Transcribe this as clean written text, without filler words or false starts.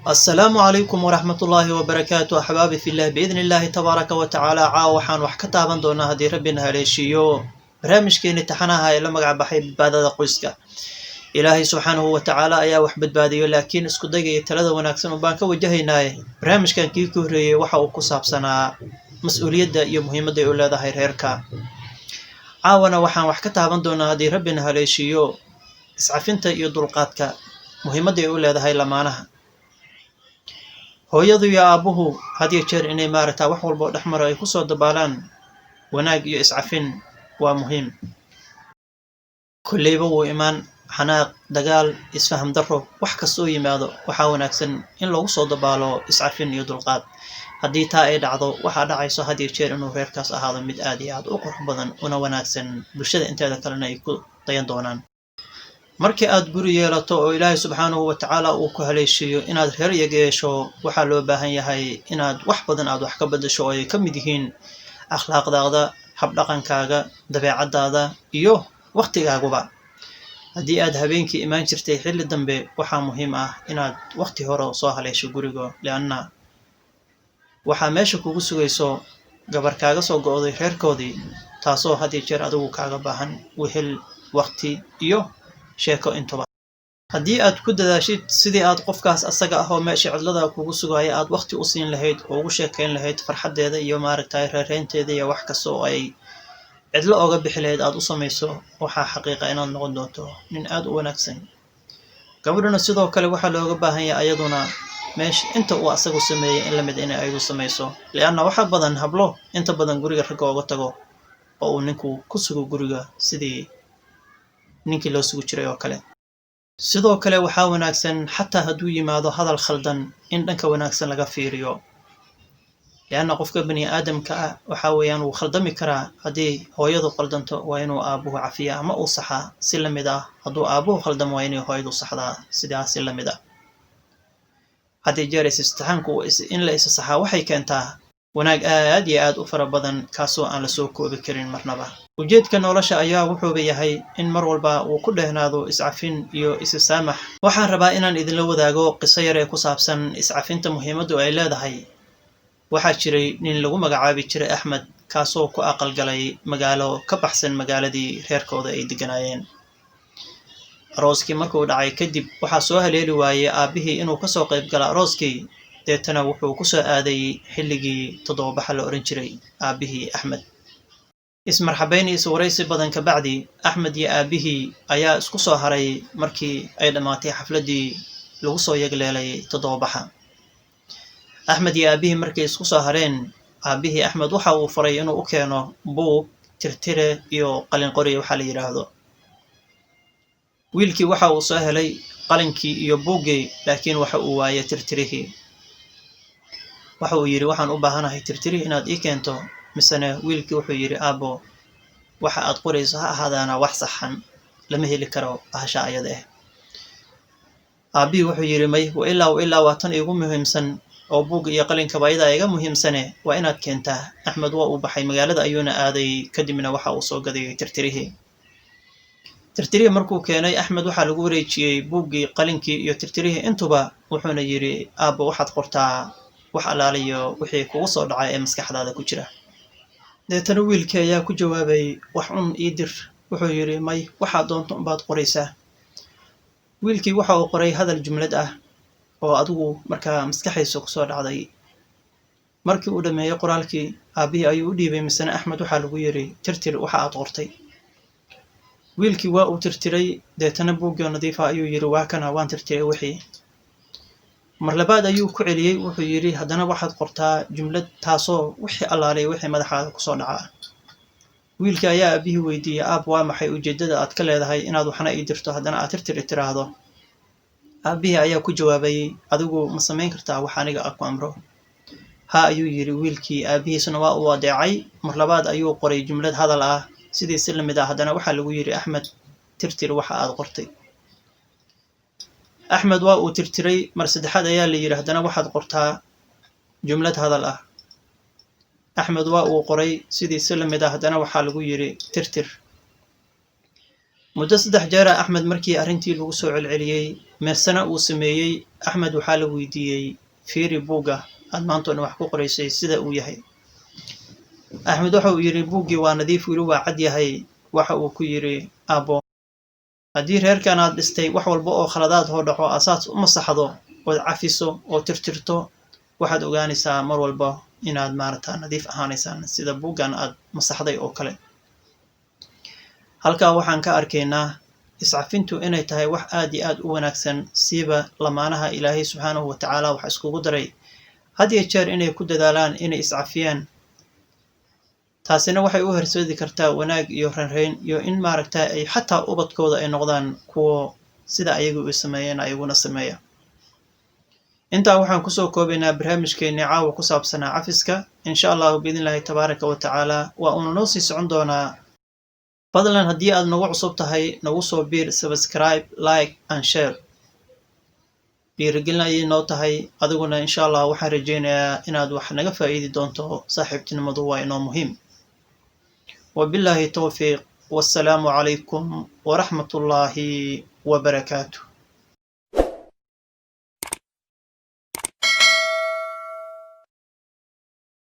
السلام عليكم ورحمة الله وبركاته أحبابي في الله بإذن الله تبارك وتعالى عاوحان وحكتابا دونا هدي ربنا هليشيو برامج كيني تحناها إلا مقع بحيب بعد قويسكا إلهي سبحانه وتعالى أيا وحبد باديو لكن اسكو دقي تلada wanaagsan baan ka wajahaynaay barnaamijkan kii ku horeeyay waxa uu ku saabsanaa mas'uuliyadda iyo muhiimadda ay u leedahay reerka caawana waxaan wax ka taaban doonaa hadii rabbina haleeshiyo iscafinta iyo dulqaadka muhiimadda ay u leedahay lamaanaha hooyadu iyo aabuhu had iyo jeer inay maaragtaa wax walba oo dhexmaro ay kusoo dabaalaan wanaag iyo iscafin waa muhiim kulleyba wuu imaan xanaaq dagaal isfaham daro wax kastoo yimaado waxaa wanaagsan in lagu soo dabaalo iscafin iyo dulqaad haddii taa ay dhacdo waxaa dhacayso had iyo jeer inuu reerkaas ahaado mid aad iyo aad u qurux badan una wanaagsan bulshada inteeda kalena ay ku dayan doonaan markii aad guri yeelato oo ilaahay subxaanahu wa tacaala uu ku haleeshiyo inaad reer yeesho waxaa loo baahan yahay inaad wax badan aad wax ka bedesho oo ay ka mid yihiin akhlaaqdaada habdhaqankaaga dabeecadaada iyo waqtigaaguba haddii aad habeenkii imaan jirtay xilli dambe waxaa muhiim ah inaad waqti hore soo haleesho guriga lianna waxaa meesha kugu sugayso gabar kaaga soo go'day reerkoodii taasoo had iyo jeer adigu kaaga baahan wehel waqti iyo sheeko intuba haddii aad ku dadaashid sidii aad qofkaas asaga ah oo meesha cidlada kugu sugaya aad waqti u siin lahayd oo ugu sheekayn lahayd farxaddeeda iyo maaragtay reereynteeda iyo wax kasta oo ay cidlo oga bixi lahayd aad u samayso waxaa xaqiiqa inaad noqon doonto nin aad u wanaagsan gabadhuna sidoo kale waxaa looga baahan yahay ayaduna meesha inta uu asagu sameeyay in la mid inay ayadu samayso lianna waxa badan hablo inta badan guriga ragga uga tago oo uu ninku ku sugo guriga sidii ninkii loo sugu jiray oo kale sidoo kale waxaa wanaagsan xataa hadduu yimaado hadal khaldan in dhanka wanaagsan laga fiiriyo lianna qofka bani aadamka ah waxaa weeyaan wuu khaldami karaa haddii hooyadu khaldanto waa inuu aabuhu cafiya ama uu saxaa si la mid ah hadduu aabuhu khaldamo waa inay hooyadu saxdaa sidaas si la mid ah haddii jeer istixaanku in la isa saxaa waxay keentaa wanaag aad iyo aad u fara badan kaasoo aan la soo koobi karin marnaba ujeedka nolosha ayaa wuxuuba yahay in mar walba uu ku dheehnaado iscafin iyo isisaamax waxaan rabaa inaan idinla wadaago qiso yar ee ku saabsan iscafinta muhiimaddu ay leedahay waxaa jiray nin lagu magacaabi jiray axmed kaasoo ku aqalgalay magaalo ka baxsan magaaladii reerkooda ay degganaayeen arooskii markuu dhacay kadib waxaa soo haleeli waayey aabbihii inuu kasoo qayb gala arooskii deetana wuxuu ku soo aaday xilligii toddobabaxa la oran jiray aabbihii axmed ismarxabayn iyo waraysi badan ka bacdi axmed iyo aabbihii ayaa isku soo haray markii ay dhammaatay xafladdii lagu soo yegleelay toddobabaxa axmed iyo aabbihii markay isku soo hareen aabbihii axmed waxa uu faray inuu u keeno buug tirtire iyo qalin qori waxaa la yidhaahdo wiilkii waxa uu soo helay qalinkii iyo buuggii laakiin waxa uu waayay tirtirihii waxa uu yidhi waxaan u baahanahay tirtirihii inaad ii keento misene wiilkii wuxuu yidhi aabbo waxa aad qorayso ha ahaadaana wax saxan lama heli karo bahasha ayada ah aabbihii wuxuu yidhi may wa ilaa waa tan iigu muhiimsan oo buugga iyo qalinkaba ayadaa iga muhiimsane waa inaad keentaa axmed waa uu baxay magaalada ayuuna aaday kadibna waxa uu soo gaday tirtirihii markuu keenay axmed waxaa lagu wareejiyey buuggii qalinkii iyo tirtirihii intuba wuxuuna yidhi aabbo waxaad qortaa wax allaaliyo wixii kugu soo dhacay ee maskaxdaada ku jira deetana wiilkii ayaa ku jawaabay wax ii dir wuxuu yidhi may waxaad doonto unbaad qoraysaa wiilkii waxa uu qoray hadal jumlad ah oo adigu markaa maskaxaysa kusoo dhacday markii uu dhammeeyey qoraalkii aabbihii ayuu u dhiibay misane axmed waxaa lagu yidhi tirtir waxa aad qortay wiilkii waa uu tirtiray deetana buuggii nadiifa ayuu yidhi waa kana waan tirtiray wixii mar labaad ayuu ku celiyey wuxuu yidhi haddana waxaad qortaa jumlad taasoo wixii allaalay wixii madaxaada kusoo dhaca wiilkii ayaa aabbihii weydiiyey aab waa maxay ujeeddada aad ka leedahay inaad waxna ii dirto haddana aad tirtiri tiraahdo aabbihii ayaa ku jawaabay adigu ma samayn kartaa wax aniga ku amro haa ayuu yidhi wiilkii aabbihiisuna waa uu adeecay mar labaad ayuu qoray jumlad hadal ah sidii si la mid ah haddana waxaa lagu yidhi axmed tirtir waxa aad qortay axmed waa uu tirtiray mar saddexaad ayaa la yidhi haddana waxaad qortaa jumlad hadal ah axmed waa uu qoray sidii si la mid ah haddana waxaa lagu yidhi tirtir muddo 3 jeer Axmed markii arrintii lagu soo celceliyey meesana uu sameeyey Axmed waxaa la weydiiyey fiiri buugga aad maanta wax ku qoraysay sida uu yahay Axmed waxa uu yiri buuggii waa nadiif weli waa cad yahay waxa uu ku yiri aabo haddii reerkan aad dhistay wax walba oo khaladaad hoo dhaco asaas u masaxdo oo cafiso oo tirtirto waxaad ogaanaysaa mar walba inaad maarata nadiif ahaanaysaan sida buuggan aad masaxday oo kale halkaa waxaan ka arkaynaa iscafintu inay tahay wax aad iyo aad u wanaagsan siiba lamaanaha Ilaahay subxaanahu wa tacaala waxa iskugu daray had iyo jeer inay ku dadaalaan inay iscafiyaan taasina waxay u horseedi kartaa wanaag iyo ranrayn iyo in maaragtaa ay xataa ubadkooda ay noqdaan kuwo sida ayagu u sameeyeen ayaguna sameeya intaa waxaan kusoo koobaynaa barnaamijkeennii caawa ku saabsanaa cafiska insha allahu biidnillaahi tabaaraka wa tacaala waa uuna noo sii socon doonaa fadlan haddii aad nagu cusub tahay nagu soo biir subscribe like and share dhiirigelin ayay noo tahay adiguna insha allah waxaan rajaynayaa inaad wax naga faa'iidi doonto saaxiibtinimadu waa inoo muhiim وبالله توفيق والسلام عليكم ورحمة الله وبركاته